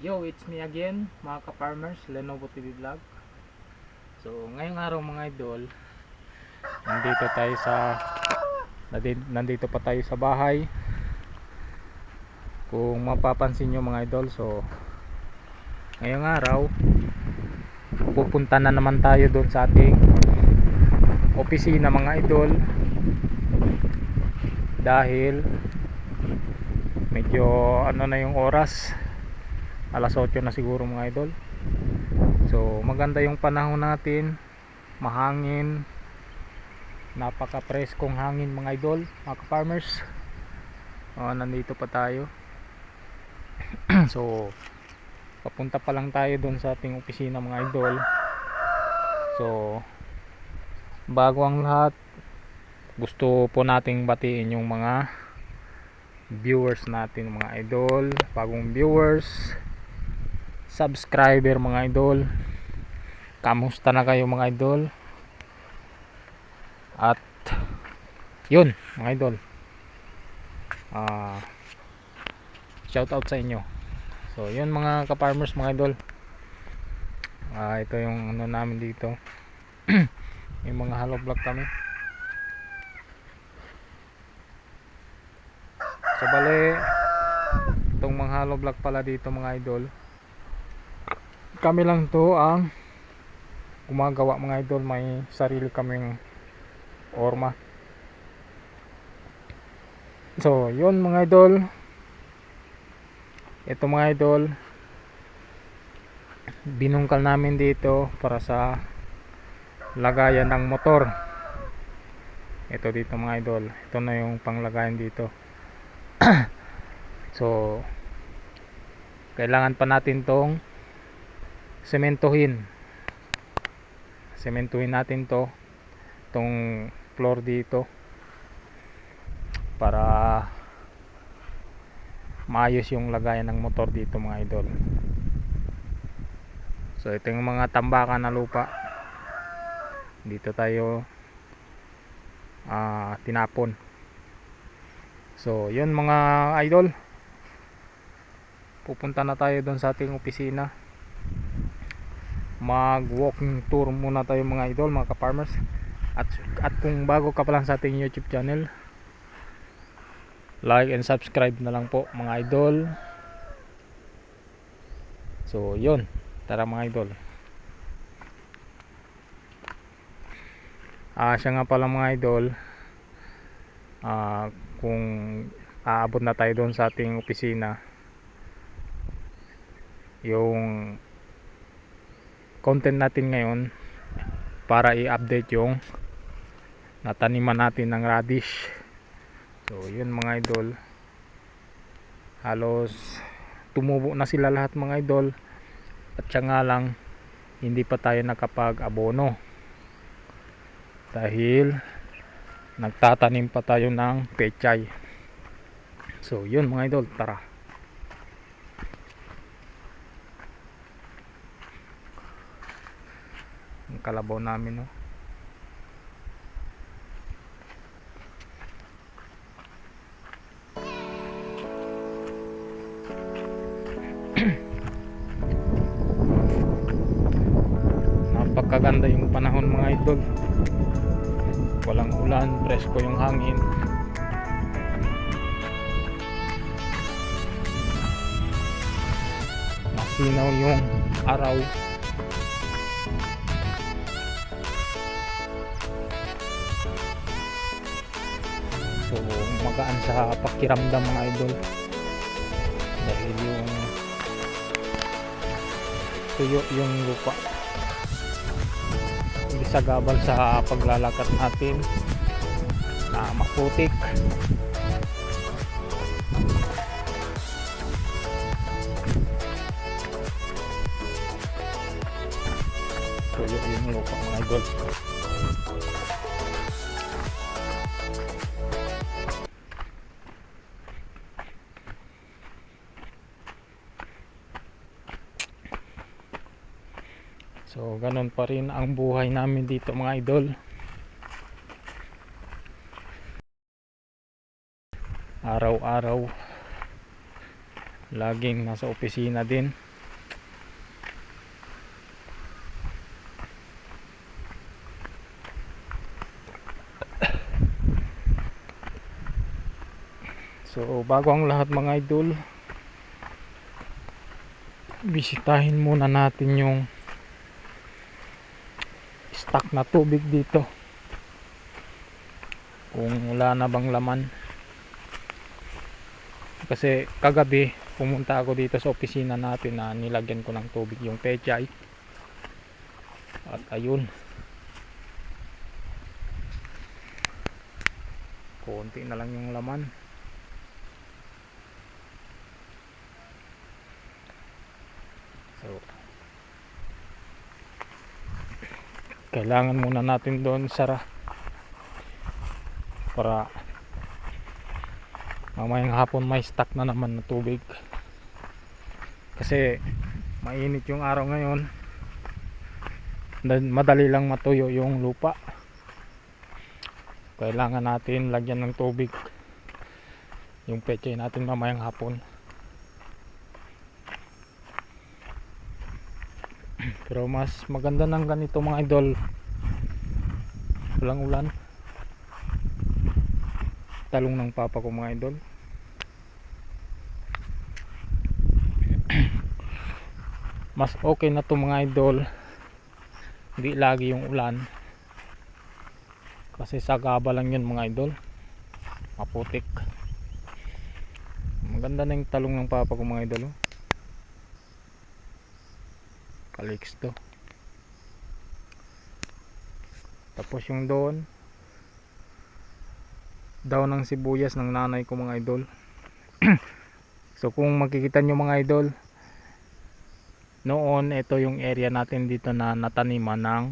Yo, it's me again, mga ka-farmers, Lenovo TV Vlog. So, ngayong araw mga idol, nandito pa tayo sa bahay. Kung mapapansin nyo mga idol, so ngayong araw pupunta na naman tayo doon sa ating opisina mga idol, dahil medyo ano na yung oras, alas 8 na siguro mga idol. So maganda yung panahon natin, mahangin, napaka preskong hangin mga idol, mga farmers. Nandito pa tayo. So papunta pa lang tayo doon sa ating opisina mga idol. So bago ang lahat, gusto po nating batiin yung mga viewers natin mga idol, bagong viewers, subscriber mga idol. Kamusta na kayo mga idol? At yun mga idol, shout out sa inyo. So yun mga ka-farmers mga idol, ito yung ano namin dito. Yung mga hollow block kami. So bale, itong mga hollow block pala dito mga idol, kami lang to ang gumagawa mga idol. May sarili kaming orma. So yun mga idol, ito mga idol, binungkal namin dito para sa lagayan ng motor. Ito dito mga idol, ito na yung panglagayan dito. So kailangan pa natin tong sementuhin natin tong floor dito para maayos yung lagayan ng motor dito mga idol. So ito yung mga tambakan na lupa, dito tayo tinapon. So yun mga idol, pupunta na tayo doon sa ating opisina. Mag walking tour muna tayo mga idol, mga ka-farmers. At kung bago ka pa lang sa ating YouTube channel, like and subscribe na lang po mga idol. So yun, tara mga idol. Siya nga pala mga idol, kung aabot na tayo doon sa ating opisina, yung content natin ngayon para i-update yung nataniman natin ng radish. So yun mga idol, halos tumubo na sila lahat mga idol, at siya nga lang hindi pa tayo nakapag-abono dahil nagtatanim pa tayo ng pechay. So yun mga idol, tara. Ang kalabaw namin, no? Napakaganda yung panahon mga idol, walang ulan, presko yung hangin. Masinaw yung araw. So magaan sa pakiramdam mga idol, dahil yung tuyo yung lupa, hindi sagabal sa paglalakad natin na maputik. Tuyo yung lupa mga idol. So ganun pa rin ang buhay namin dito mga idol. Araw-araw laging nasa opisina din. So bago ang lahat mga idol, bisitahin muna natin yung stock na tubig dito, kung wala na bang laman. Kasi kagabi pumunta ako dito sa opisina natin na nilagyan ko ng tubig yung pechay, at ayun, konti na lang yung laman. So kailangan muna natin doon sara para mamayang hapon may stock na naman na tubig. Kasi mainit yung araw ngayon, madali lang matuyo yung lupa. Kailangan natin lagyan ng tubig yung pechay natin mamayang hapon. Pero mas maganda ng ganito mga idol, walang ulan. Talong ng papa ko mga idol. Mas okay na to mga idol, hindi lagi yung ulan. Kasi sagaba lang yun mga idol, maputik. Maganda na yung talong ng papa ko mga idol. Kalix to. Tapos yung doon, daw ng sibuyas ng nanay ko mga idol. So kung makikita nyo mga idol, noon ito yung area natin dito na nataniman ng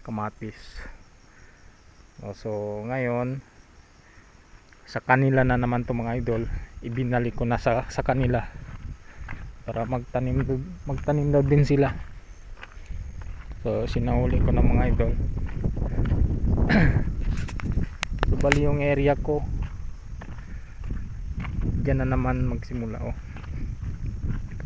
kamatis. So ngayon sa kanila na naman to mga idol, ibinalik ko na sa kanila para magtanim daw din sila. So sinahuli ko na mga idol. So bali yung area ko dyan na naman magsimula.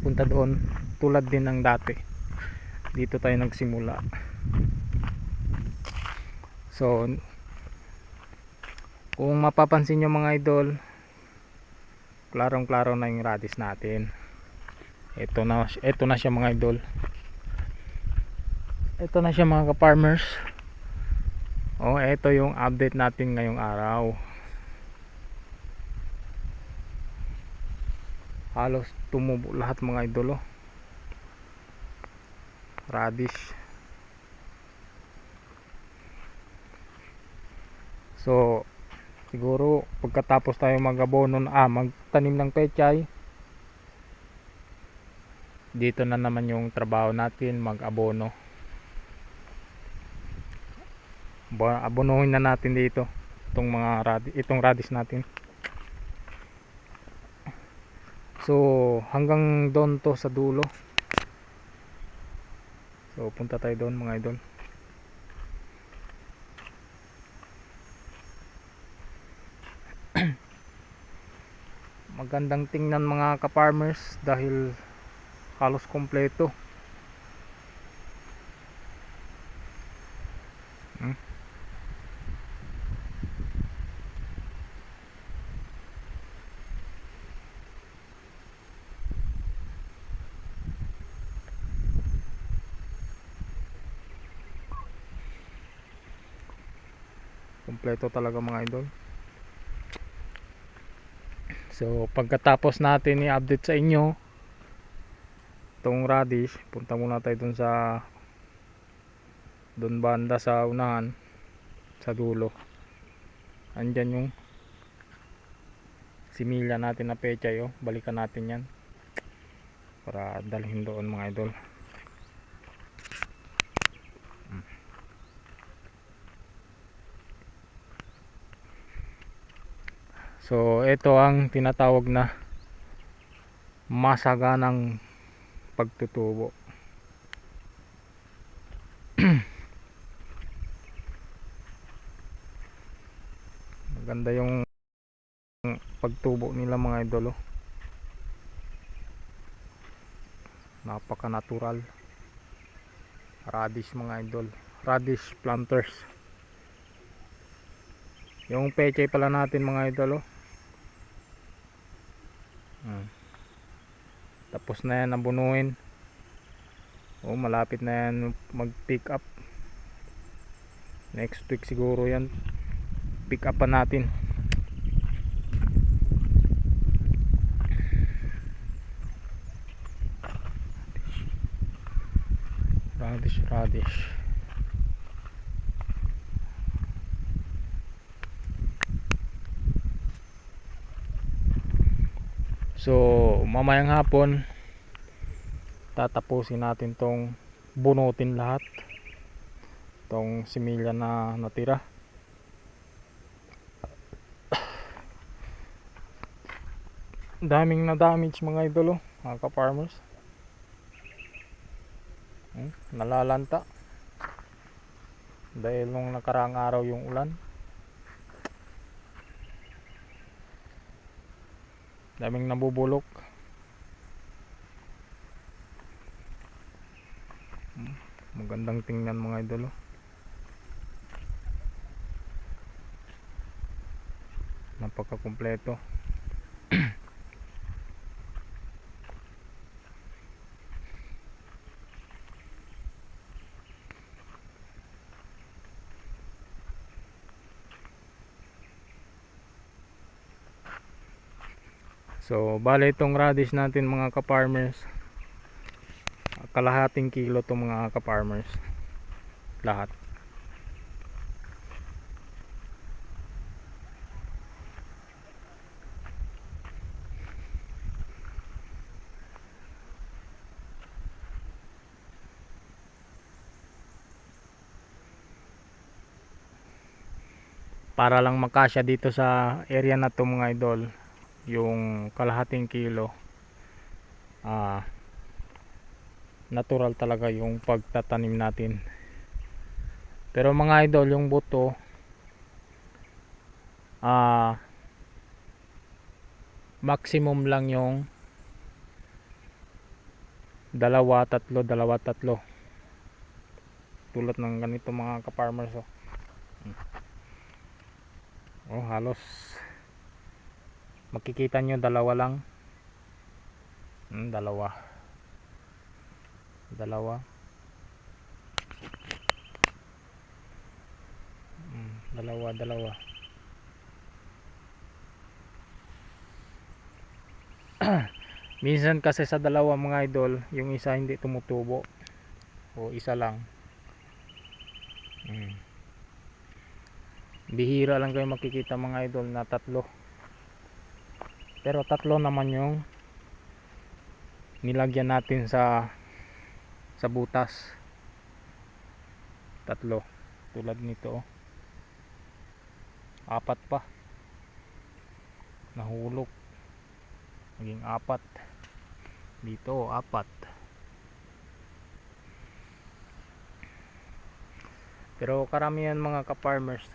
Punta doon tulad din ng dati, dito tayo nagsimula. So kung mapapansin nyo mga idol, klarong klaro na yung radish natin. Ito na siya mga idol. Ito na siya mga ka-farmers. Ito yung update natin ngayong araw. Halos tumubo lahat mga idol. Radish. So siguro pagkatapos tayo mag-abono magtanim ng pechay, dito na naman yung trabaho natin, mag-abono. Abonohin na natin dito itong radish natin. So hanggang doon to sa dulo. So punta tayo doon mga idol. Magandang tingnan mga ka-farmers dahil halos kompleto. Kompleto talaga mga idol. So pagkatapos natin i-update sa inyo itong radish, punta muna tayo dun banda sa unahan, sa dulo. Andyan yung similya natin na pechay. Balikan natin yan para dalhin doon mga idol. So ito ang tinatawag na masaganang pagtutubo. Maganda yung pagtubo nila mga idol. Napaka natural. Radish mga idol, radish planters. Yung pechay pala natin mga idol, Tapos na yan nabunuin. Malapit na yan mag pick up. Next week siguro yan pick up pa natin. Radish. So mamayang hapon tatapusin natin tong bunutin lahat tong similya na natira. Daming na damage mga idol, mga ka-farmers. Nalalanta dahil nung nakaraang araw yung ulan. Daming nabubulok. Magandang tingnan mga idol. Napaka-kumpleto. So bale itong radish natin mga ka-farmers, kalahating kilo to mga ka-farmers lahat. Para lang makasya dito sa area na to mga idol, yung kalahating kilo. Natural talaga yung pagtatanim natin. Pero mga idol, yung buto maximum lang yung dalawa tatlo tulad ng ganito mga ka-farmers. Halos makikita nyo dalawa lang. Dalawa minsan kasi sa dalawa mga idol, yung isa hindi tumutubo o isa lang. Bihira lang kayo makikita mga idol na tatlo, pero tatlo naman yung nilagyan natin sa butas. Tatlo tulad nito. Apat pa nahulog, naging apat dito, apat. Pero karamihan mga ka-farmers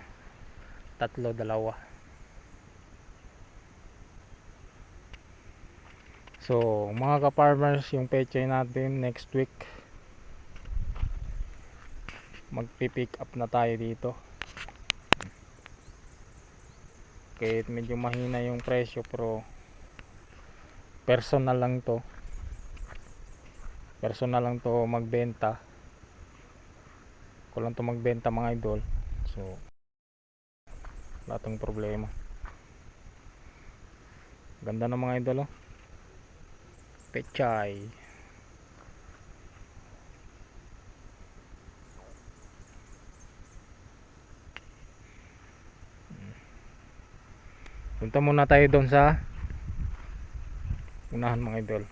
tatlo, dalawa. So mga ka-farmers, yung pechay natin next week, magpi-pick up na tayo dito. Kahit medyo mahina yung presyo, pero personal lang to magbenta. Ko lang to magbenta mga idol. So wala tong problema. Ganda ng mga idol, pechay. Punta muna tayo doon sa unahan mga idol.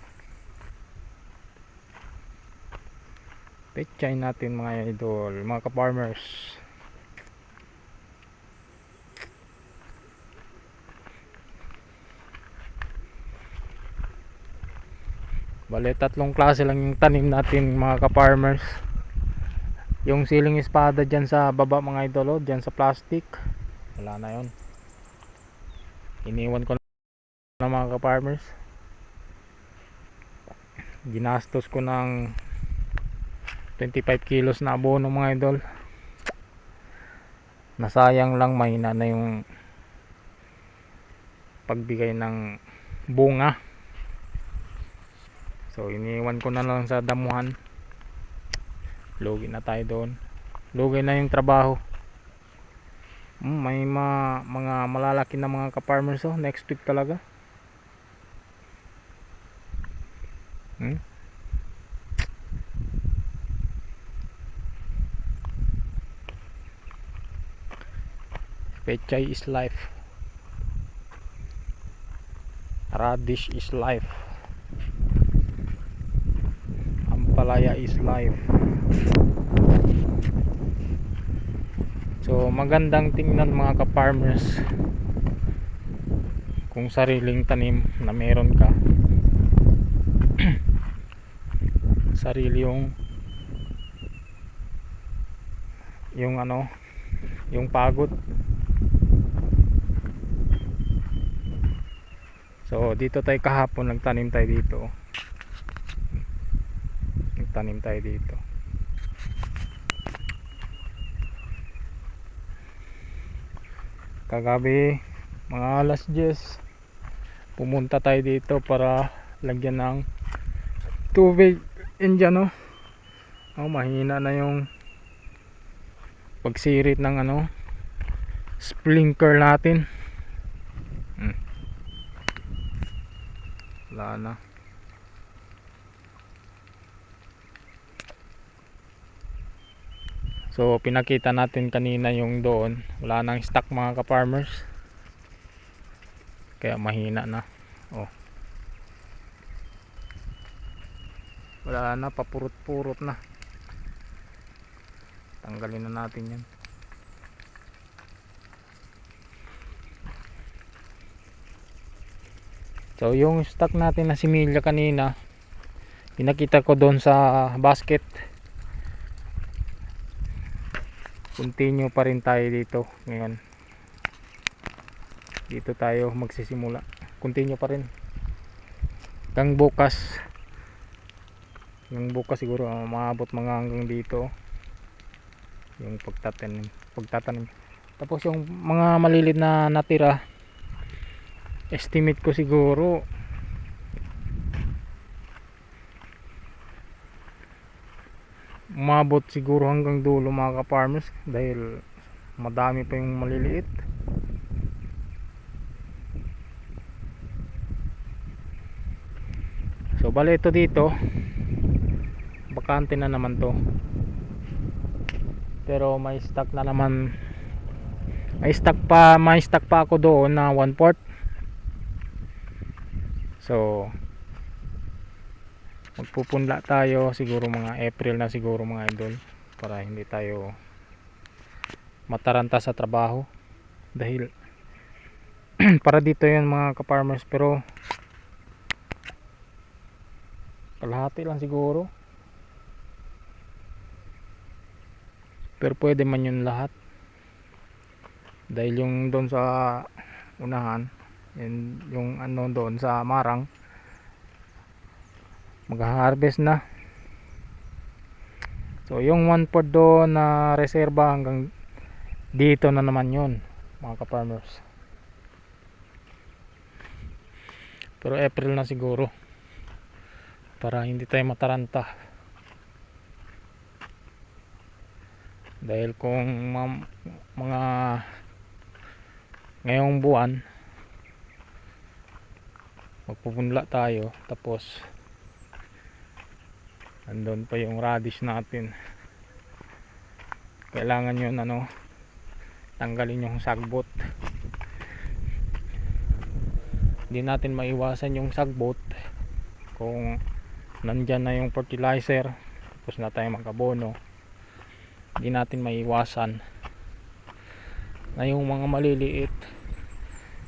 Pechay natin mga idol, mga ka-farmers. Bale tatlong klase lang yung tanim natin mga ka-farmers. Yung siling espada dyan sa baba mga idol, dyan sa plastic, wala na yun, iniwan ko na mga ka-farmers. Ginastos ko ng 25 kilos na abono mga idol. Nasayang lang, mahina na yung pagbigay ng bunga. So iniwan ko na lang sa damuhan. Lugi na tayo doon. Lugi na yung trabaho. May mga malalaki na mga ka-farmers next week talaga. Pechay is life. Radish is life. Ampalaya is life. So magandang tingnan mga ka-farmers kung sariling tanim na meron ka. Sarili yung ano, yung pagod. So dito tayo kahapon nagtanim tayo dito. Nagtanim tayo dito. Kagabi mga alas 10 pumunta tayo dito para lagyan ng tubig. Indian mahina na yung pagsirit ng sprinkler natin. Wala na. So pinakita natin kanina yung doon, wala nang stock mga ka-farmers, kaya mahina na. Wala na, papurot-purot na. Tanggalin na natin yan. So yung stock natin na similya kanina, pinakita ko doon sa basket. Continue pa rin tayo dito ngayon. Dito tayo magsisimula. Continue pa rin hanggang bukas. Hanggang bukas siguro maabot mga hanggang dito yung pagtatanim. Tapos yung mga maliliit na natira, estimate ko siguro umabot siguro hanggang dulo mga ka-farmers, dahil madami pa yung maliliit. So bale ito dito bakante na naman to, pero may stock na naman. May stock pa ako doon na 1/4. So magpupunla tayo siguro mga April na siguro mga idol, para hindi tayo mataranta sa trabaho, dahil para dito yan mga ka-farmers, pero kalahati lang siguro, pero pwede man yun lahat, dahil yung doon sa unahan, yung doon sa Marang, mag-harvest na. So yung 1/4 doon na reserba hanggang dito na naman yun mga ka-farmers, pero April na siguro, para hindi tayo mataranta. Dahil kung mga ngayong buwan magpupunla tayo, tapos andun pa yung radish natin, kailangan yun tanggalin yung sagbot. Hindi natin maiwasan yung sagbot kung nandyan na yung fertilizer, tapos na tayo mag-abono. Hindi natin maiwasan na yung mga maliliit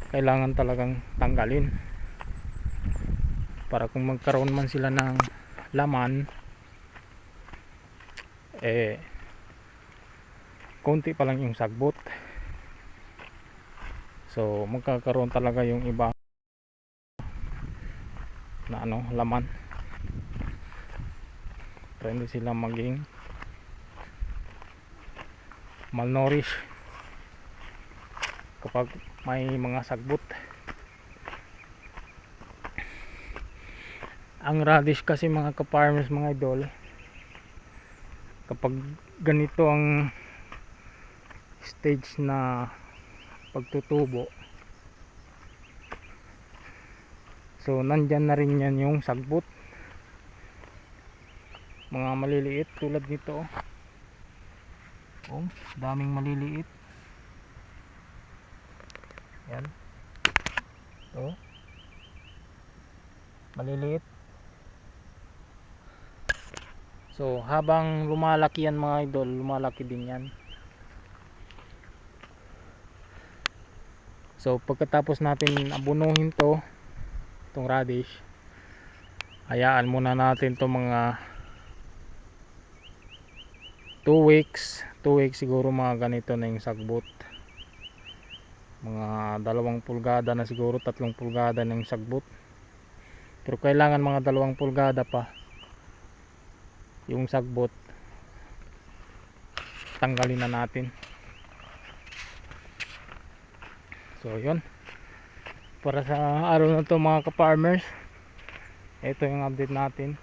kailangan talagang tanggalin, para kung magkaroon man sila ng laman, konti pa lang yung sagbot. So magkakaroon talaga yung iba na laman, para hindi sila maging malnourished kapag may mga sagbot. Ang radish kasi mga ka-farmers mga idol, kapag ganito ang stage na pagtutubo, so nandyan na rin yan yung sagbot, mga maliliit tulad nito. Oh, daming maliliit yan. Oh, maliliit. So habang lumalaki yan mga idol, lumalaki din yan. So pagkatapos natin abunuhin itong radish, hayaan muna natin to mga 2 weeks siguro, mga ganito na yung sagbot. Mga 2 pulgada na siguro, 3 pulgada na yung sagbot. Pero kailangan mga 2 pulgada pa yung sagbot, tanggalin na natin. So yun, para sa araw na to mga ka-farmers, ito yung update natin.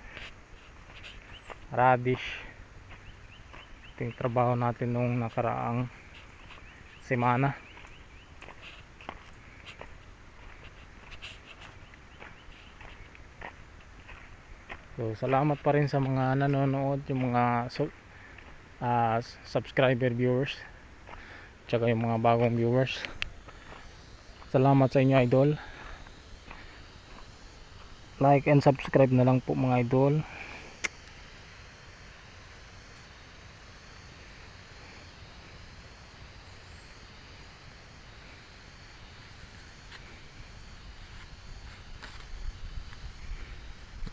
Radish, ito yung trabaho natin nung nakaraang semana. So salamat pa rin sa mga nanonood, yung mga subscriber viewers, tsaka yung mga bagong viewers. Salamat sa inyo idol. Like and subscribe na lang po mga idol.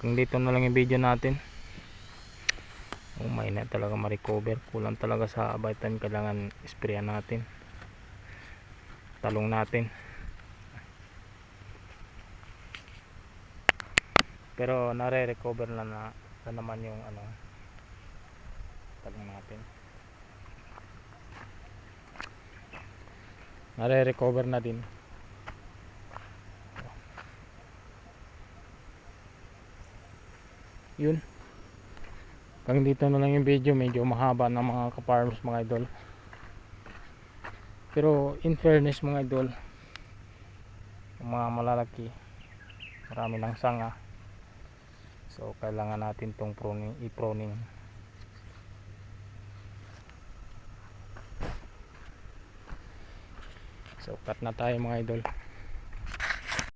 Kung dito na lang yung video natin. May na talaga ma-recover. Kulang talaga sa vitamin, kailangan sprayan natin, talong natin. Pero nare-recover na naman yung talong natin. Nare-recover na din. Yun, hanggang dito na lang yung video. Medyo mahaba na mga ka-farmers mga idol, pero in fairness mga idol, yung mga malalaki marami ng sanga, so kailangan natin tong i-pruning. So cut na tayo mga idol.